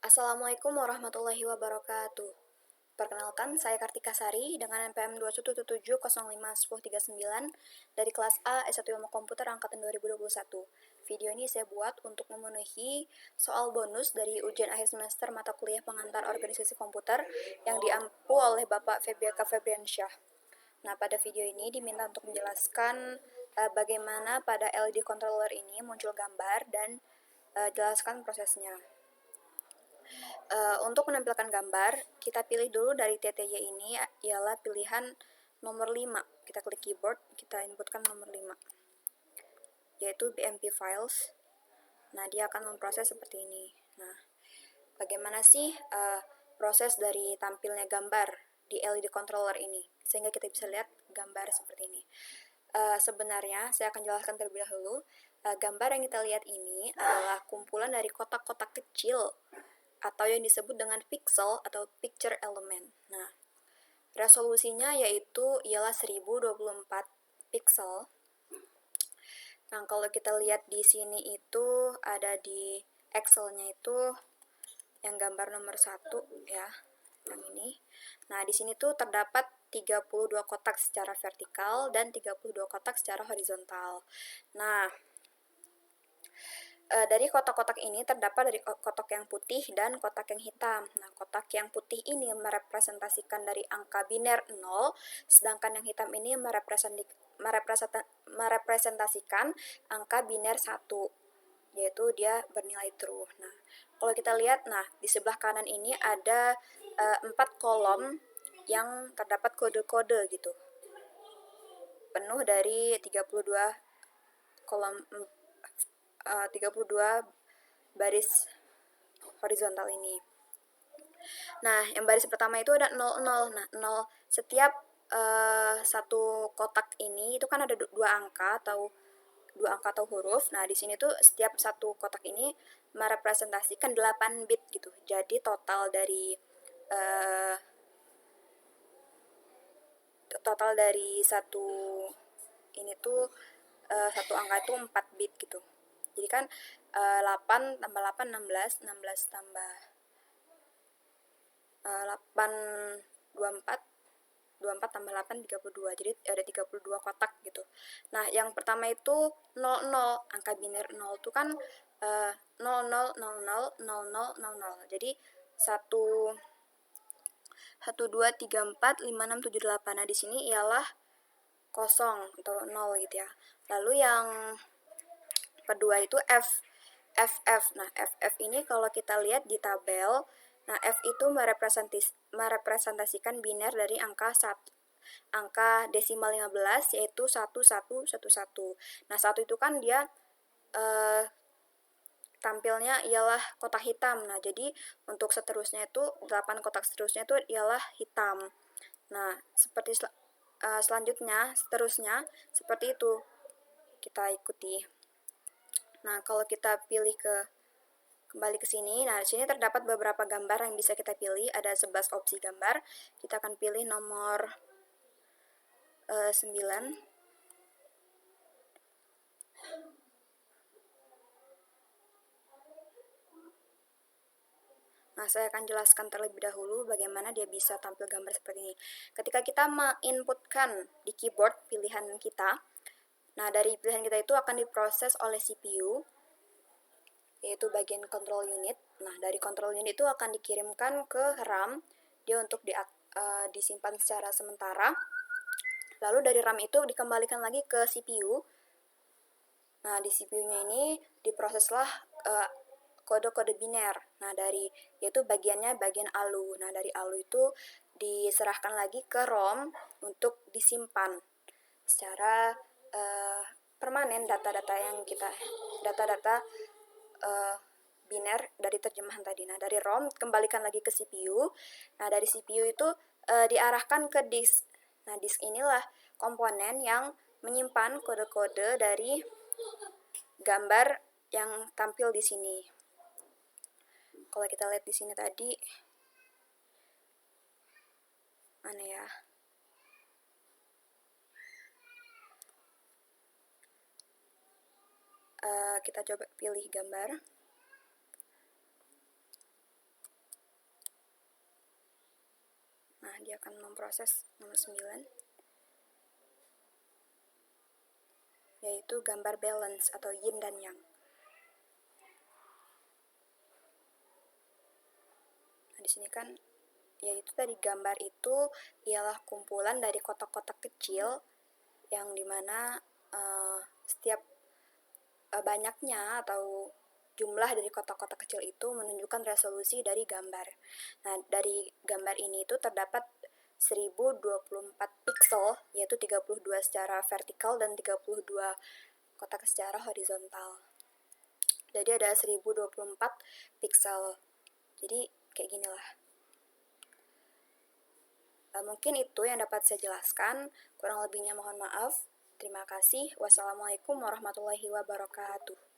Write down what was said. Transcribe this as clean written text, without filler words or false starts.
Assalamualaikum warahmatullahi wabarakatuh. Perkenalkan, saya Kartika Sari dengan NPM 217705109 dari kelas A S1 Ilmu Komputer angkatan 2021. Video ini saya buat untuk memenuhi soal bonus dari ujian akhir semester mata kuliah pengantar organisasi komputer yang diampu oleh Bapak Febiaka Febriansyah. Nah, pada video ini diminta untuk menjelaskan bagaimana pada LED controller ini muncul gambar dan jelaskan prosesnya. Untuk menampilkan gambar, kita pilih dulu dari TTY ini ialah pilihan nomor 5. Kita klik keyboard, kita inputkan nomor 5, yaitu BMP files. Nah, dia akan memproses seperti ini. Nah, bagaimana sih proses dari tampilnya gambar di LED controller ini, sehingga kita bisa lihat gambar seperti ini. Sebenarnya, saya akan jelaskan terlebih dahulu. Gambar yang kita lihat ini adalah kumpulan dari kotak-kotak kecil atau yang disebut dengan pixel atau picture element. Nah, resolusinya ialah 1024 pixel. Nah, kalau kita lihat di sini itu ada di Excel-nya itu yang gambar nomor 1 ya, yang ini. Nah, di sini tuh terdapat 32 kotak secara vertikal dan 32 kotak secara horizontal. Nah, dari kotak-kotak ini terdapat dari kotak yang putih dan kotak yang hitam. Nah, kotak yang putih ini merepresentasikan dari angka biner 0, sedangkan yang hitam ini merepresentasikan angka biner 1, yaitu dia bernilai true. Nah, kalau kita lihat, di sebelah kanan ini ada 4 kolom yang terdapat kode-kode gitu. Penuh dari 32 kolom 32 baris horizontal ini. Nah, yang baris pertama itu ada 00. Nah, 0 setiap satu kotak ini itu kan ada dua angka atau huruf. Nah, di sini tuh setiap satu kotak ini merepresentasikan 8 bit gitu. Jadi total dari satu ini tuh satu angka itu 4 bit gitu. Jadi kan 8 tambah 8 16, 16 tambah 8 24, 24 tambah 8 32. Jadi ada 32 kotak gitu. Nah, yang pertama itu 00, angka biner 0 itu kan 00000000. Jadi 1 2 3 4 5 6 7 8. Nah, di sini ialah kosong atau 0 gitu ya. Lalu yang kedua itu FF. Nah, FF ini kalau kita lihat di tabel, nah F itu merepresentasikan biner dari angka desimal 15, yaitu 1111. Nah, 1 itu kan dia tampilnya ialah kotak hitam. Nah, jadi untuk seterusnya itu 8 kotak seterusnya itu ialah hitam. Nah, seperti seterusnya seperti itu. Kita ikuti. Nah, kalau kita kembali ke sini, nah di sini terdapat beberapa gambar yang bisa kita pilih. Ada 11 opsi gambar. Kita akan pilih nomor 9. Nah, saya akan jelaskan terlebih dahulu bagaimana dia bisa tampil gambar seperti ini. Ketika kita menginputkan di keyboard pilihan kita, nah dari pilihan kita itu akan diproses oleh CPU, yaitu bagian control unit. Nah, dari control unit itu akan dikirimkan ke RAM, dia untuk disimpan secara sementara. Lalu dari RAM itu dikembalikan lagi ke CPU. Nah, di CPU-nya ini diproseslah kode-kode biner. Nah, yaitu bagian ALU. Nah, dari ALU itu diserahkan lagi ke ROM untuk disimpan secara permanen data-data biner dari terjemahan tadi. Nah, dari ROM kembalikan lagi ke CPU. Nah, dari CPU itu diarahkan ke disk. Nah, disk inilah komponen yang menyimpan kode-kode dari gambar yang tampil di sini. Kalau kita lihat di sini tadi, mana ya? Kita coba pilih gambar. Nah, dia akan memproses nomor 9, yaitu gambar balance atau yin dan yang. Nah, di sini kan yaitu tadi gambar itu ialah kumpulan dari kotak-kotak kecil yang dimana setiap banyaknya atau jumlah dari kotak-kotak kecil itu menunjukkan resolusi dari gambar. Nah, dari gambar ini itu terdapat 1024 pixel, yaitu 32 secara vertikal dan 32 kotak secara horizontal. Jadi ada 1024 pixel. Jadi kayak ginilah. Mungkin itu yang dapat saya jelaskan. Kurang lebihnya mohon maaf. Terima kasih. Wassalamualaikum warahmatullahi wabarakatuh.